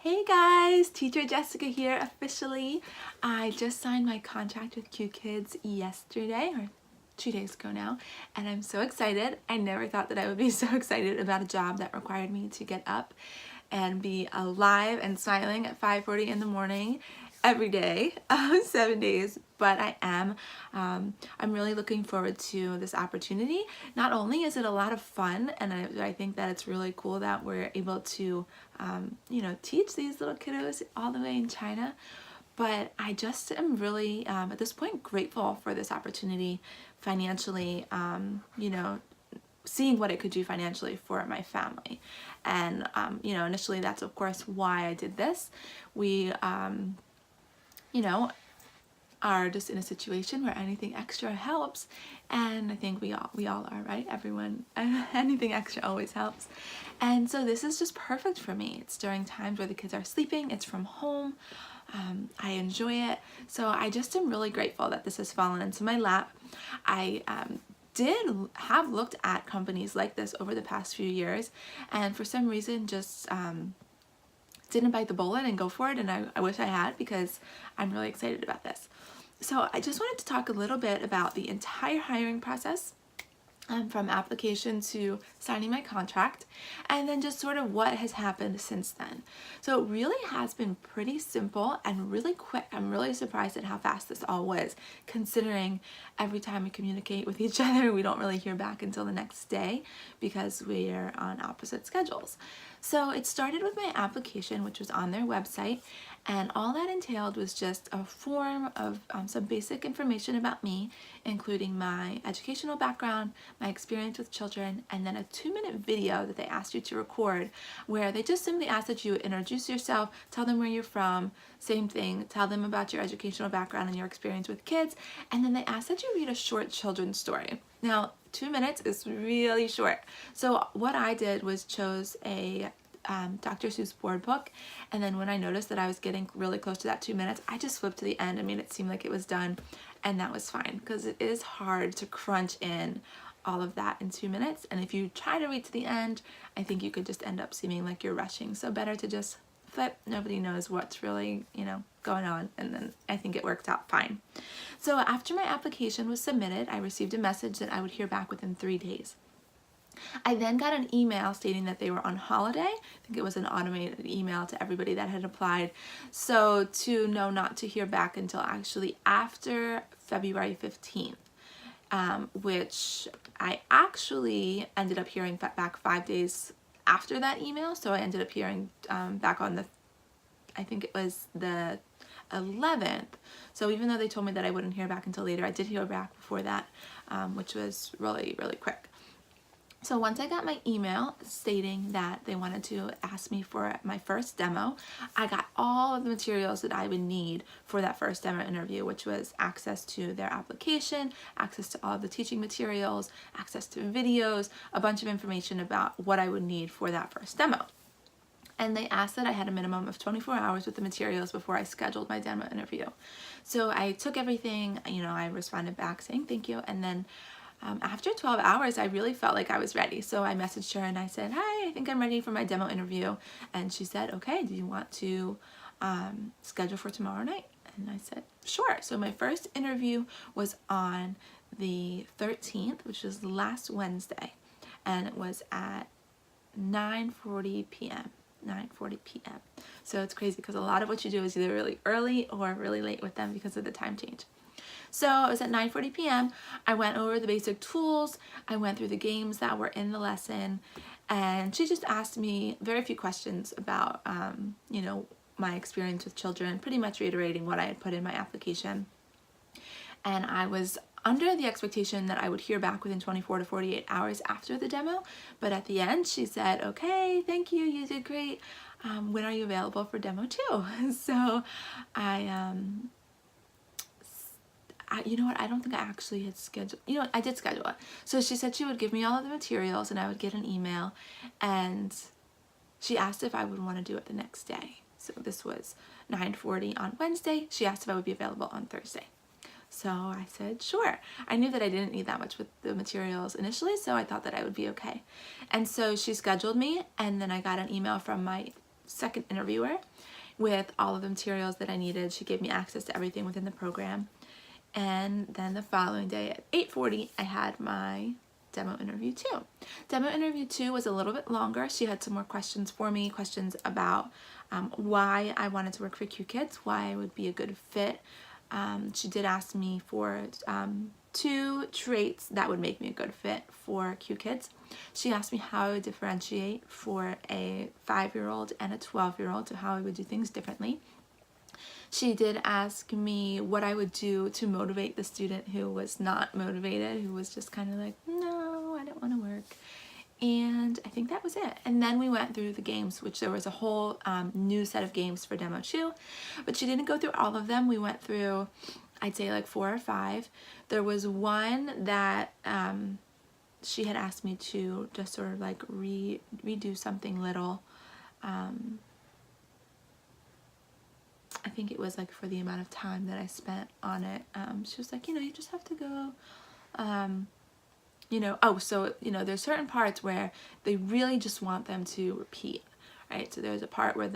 Hey guys, Teacher Jessica here officially. I just signed my contract with Qkids yesterday, or 2 days ago now, and I'm so excited. I never thought that I would be so excited about a job that required me to get up and be alive and smiling at 5:40 in the morning every day, 7 days, but I am. I'm really looking forward to this opportunity. Not only is it a lot of fun, and I think that it's really cool that we're able to, teach these little kiddos all the way in China, but I just am really, at this point, grateful for this opportunity financially, seeing what it could do financially for my family. And, initially that's of course why I did this. We, are just in a situation where anything extra helps, and I think we all are, right? Everyone, anything extra always helps. And so this is just perfect for me. It's during times where the kids are sleeping, it's from home. I enjoy it. So I just am really grateful that this has fallen into my lap. I did have looked at companies like this over the past few years, and for some reason just didn't bite the bullet and go for it, and I wish I had, because I'm really excited about this. So I just wanted to talk a little bit about the entire hiring process, from application to signing my contract, and then just sort of what has happened since then. So it really has been pretty simple and really quick. I'm really surprised at how fast this all was, considering every time we communicate with each other, we don't really hear back until the next day because we're on opposite schedules. So it started with my application, which was on their website, and all that entailed was just a form of some basic information about me, including my educational background, my experience with children, and then a 2-minute video that they asked you to record, where they just simply asked that you introduce yourself, tell them where you're from, same thing, tell them about your educational background and your experience with kids, and then they asked that you read a short children's story. Now, 2 minutes is really short. So what I did was chose a Dr. Seuss board book, and then when I noticed that I was getting really close to that 2 minutes, I just flipped to the end and made it seem like it was done, and that was fine, because it is hard to crunch in all of that in 2 minutes, and if you try to read to the end, I think you could just end up seeming like you're rushing. So better to just flip. Nobody knows what's really, going on, and then I think it worked out fine. So after my application was submitted, I received a message that I would hear back within 3 days. I then got an email stating that they were on holiday. I think it was an automated email to everybody that had applied. So to know not to hear back until actually after February 15th, which I actually ended up hearing back 5 days after that email. So I ended up hearing back on I think it was the 11th. So even though they told me that I wouldn't hear back until later, I did hear back before that, which was really, really quick. So once I got my email stating that they wanted to ask me for my first demo, I got all of the materials that I would need for that first demo interview, which was access to their application, access to all of the teaching materials, access to videos, a bunch of information about what I would need for that first demo. And they asked that I had a minimum of 24 hours with the materials before I scheduled my demo interview. So I took everything, I responded back saying thank you, and then after 12 hours, I really felt like I was ready. So I messaged her and I said, hi, I think I'm ready for my demo interview. And she said, okay, do you want to schedule for tomorrow night? And I said, sure. So my first interview was on the 13th, which was last Wednesday. And it was at 9:40 p.m. 9:40 p.m. So it's crazy because a lot of what you do is either really early or really late with them because of the time change. So it was at 9:40 p.m. I went over the basic tools. I went through the games that were in the lesson, and she just asked me very few questions about, my experience with children, pretty much reiterating what I had put in my application. And I was under the expectation that I would hear back within 24 to 48 hours after the demo, but at the end she said, okay, thank you, you did great. When are you available for demo 2? So you know what, I don't think I actually had scheduled, I did schedule it. So she said she would give me all of the materials and I would get an email, and she asked if I would want to do it the next day. So this was 9:40 on Wednesday. She asked if I would be available on Thursday. So I said, sure. I knew that I didn't need that much with the materials initially, so I thought that I would be okay. And so she scheduled me, and then I got an email from my second interviewer with all of the materials that I needed. She gave me access to everything within the program. And then the following day at 8:40, I had my demo interview 2. Demo interview 2 was a little bit longer. She had some more questions for me, questions about why I wanted to work for Qkids, why I would be a good fit. She did ask me for 2 traits that would make me a good fit for Qkids. She asked me how I would differentiate for a 5-year-old and a 12-year-old, so how I would do things differently. She did ask me what I would do to motivate the student who was not motivated, who was just kind of like, no, I don't want to work. And I think that was it. And then we went through the games, which there was a whole new set of games for Demo 2, but she didn't go through all of them. We went through, I'd say like 4 or 5. There was one that she had asked me to just sort of like redo something little. I think it was like for the amount of time that I spent on it. She was like, you just have to go, there's certain parts where they really just want them to repeat, right? So there's a part where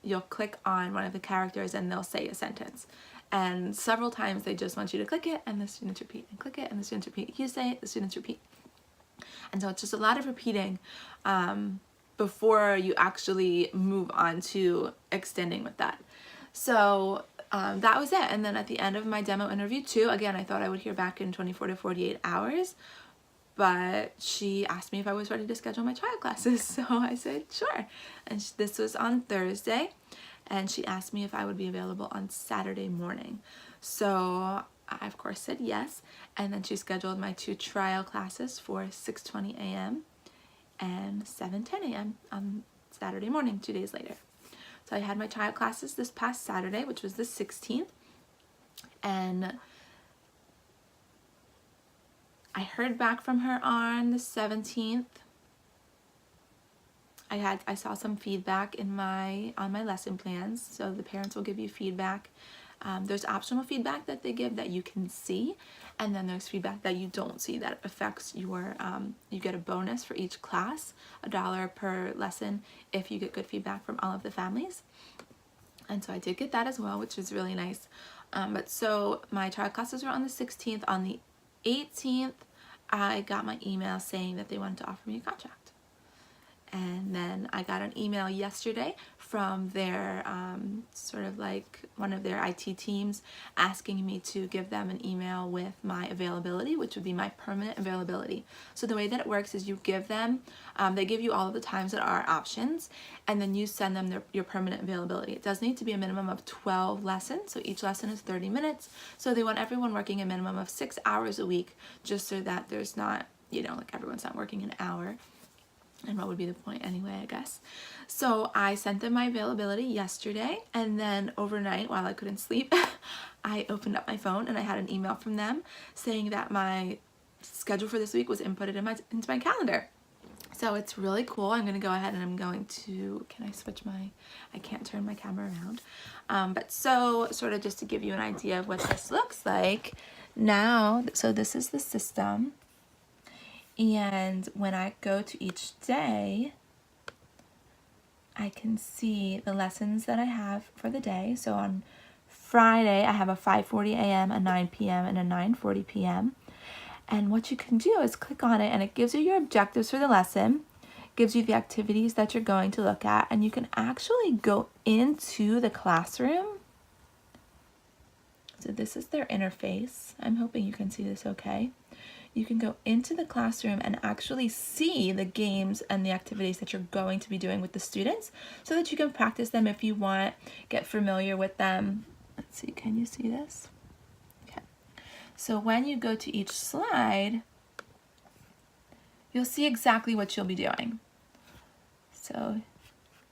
you'll click on one of the characters and they'll say a sentence. And several times they just want you to click it and the students repeat, and click it and the students repeat. You say it, the students repeat. And so it's just a lot of repeating before you actually move on to extending with that. So that was it. And then at the end of my demo interview 2, again, I thought I would hear back in 24 to 48 hours, but she asked me if I was ready to schedule my trial classes. So I said, sure. And this was on Thursday, and she asked me if I would be available on Saturday morning. So I, of course, said yes. And then she scheduled my 2 trial classes for 6:20 a.m. and 7:10 a.m. on Saturday morning, 2 days later. So I had my trial classes this past Saturday, which was the 16th, and I heard back from her on the 17th. I saw some feedback on my lesson plans, so the parents will give you feedback. There's optional feedback that they give that you can see, and then there's feedback that you don't see that affects your, you get a bonus for each class, $1 per lesson if you get good feedback from all of the families. And so I did get that as well, which was really nice. But so my trial classes were on the 16th. On the 18th, I got my email saying that they wanted to offer me a contract. And then I got an email yesterday from their sort of like one of their IT teams asking me to give them an email with my availability, which would be my permanent availability. So the way that it works is you give them, they give you all of the times that are options, and then you send them your permanent availability. It does need to be a minimum of 12 lessons, so each lesson is 30 minutes. So they want everyone working a minimum of 6 hours a week, just so that there's not, like everyone's not working an hour. And what would be the point anyway, I guess. So I sent them my availability yesterday, and then overnight while I couldn't sleep, I opened up my phone and I had an email from them saying that my schedule for this week was inputted into my calendar. So it's really cool. I'm going to go ahead and I'm going to, can I switch I can't turn my camera around. But so sort of just to give you an idea of what this looks like now. So this is the system. And when I go to each day, I can see the lessons that I have for the day. So on Friday, I have a 5:40 a.m., a 9 p.m., and a 9:40 p.m. And what you can do is click on it, and it gives you your objectives for the lesson, gives you the activities that you're going to look at, and you can actually go into the classroom. So this is their interface. I'm hoping you can see this okay. You can go into the classroom and actually see the games and the activities that you're going to be doing with the students so that you can practice them if you want, get familiar with them. Let's see, can you see this? Okay. So when you go to each slide, you'll see exactly what you'll be doing. So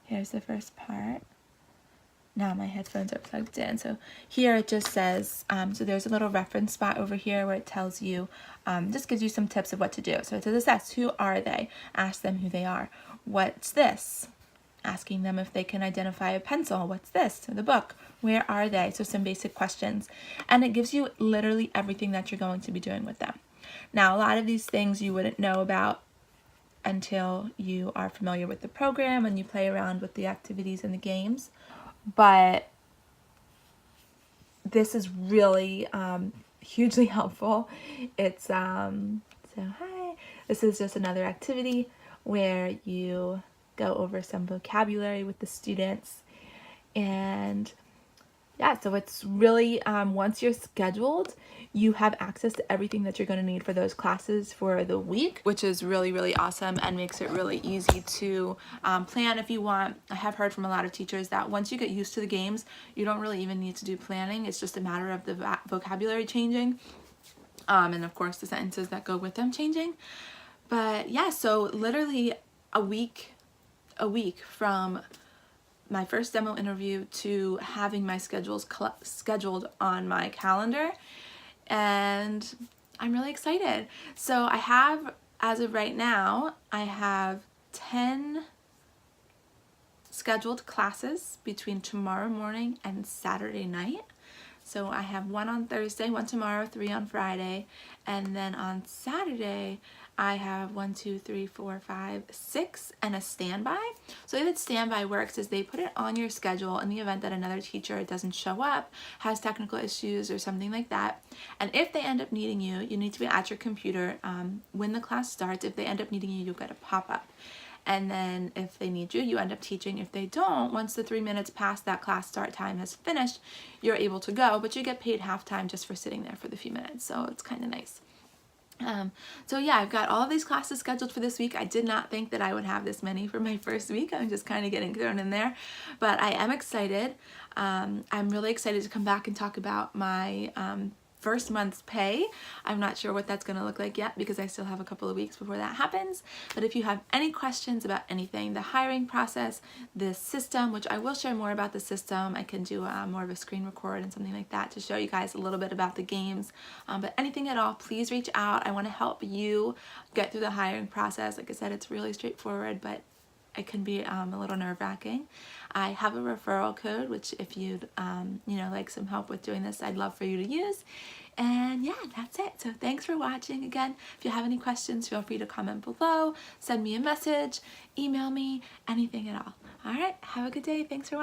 here's the first part. Now my headphones are plugged in. So here it just says, so there's a little reference spot over here where it tells you, just gives you some tips of what to do. So it says assess, who are they? Ask them who they are. What's this? Asking them if they can identify a pencil. What's this? The book. Where are they? So some basic questions. And it gives you literally everything that you're going to be doing with them. Now, a lot of these things you wouldn't know about until you are familiar with the program and you play around with the activities and the games. But this is really hugely helpful. It's so hi. This is just another activity where you go over some vocabulary with the students, and yeah, so it's really once you're scheduled, you have access to everything that you're going to need for those classes for the week, which is really, really awesome and makes it really easy to plan if you want. I have heard from a lot of teachers that once you get used to the games, you don't really even need to do planning. It's just a matter of the vocabulary changing, and of course the sentences that go with them changing. But yeah, so literally a week from my first demo interview to having my schedules scheduled on my calendar, and I'm really excited. So I have, as of right now, I have 10 scheduled classes between tomorrow morning and Saturday night. So I have one on Thursday, one tomorrow, 3 on Friday, and then on Saturday I have 1, 2, 3, 4, 5, 6, and a standby. So the way that standby works is they put it on your schedule in the event that another teacher doesn't show up, has technical issues or something like that. And if they end up needing you, you need to be at your computer when the class starts. If they end up needing you, you'll get a pop-up. And then if they need you, you end up teaching. If they don't, once the 3 minutes past that class start time has finished, you're able to go, but you get paid halftime just for sitting there for the few minutes. So it's kind of nice. So yeah, I've got all of these classes scheduled for this week. I did not think that I would have this many for my first week. I'm just kind of getting thrown in there, but I am excited. I'm really excited to come back and talk about my first month's pay. I'm not sure what that's going to look like yet because I still have a couple of weeks before that happens. But if you have any questions about anything, the hiring process, the system, which I will share more about the system, I can do more of a screen record and something like that to show you guys a little bit about the games. But anything at all, please reach out. I want to help you get through the hiring process. Like I said, it's really straightforward, but it can be a little nerve-wracking. I have a referral code, which if you'd like some help with doing this, I'd love for you to use. And yeah, that's it. So thanks for watching. Again, if you have any questions, feel free to comment below, send me a message, email me, anything at all. All right, have a good day. Thanks for watching.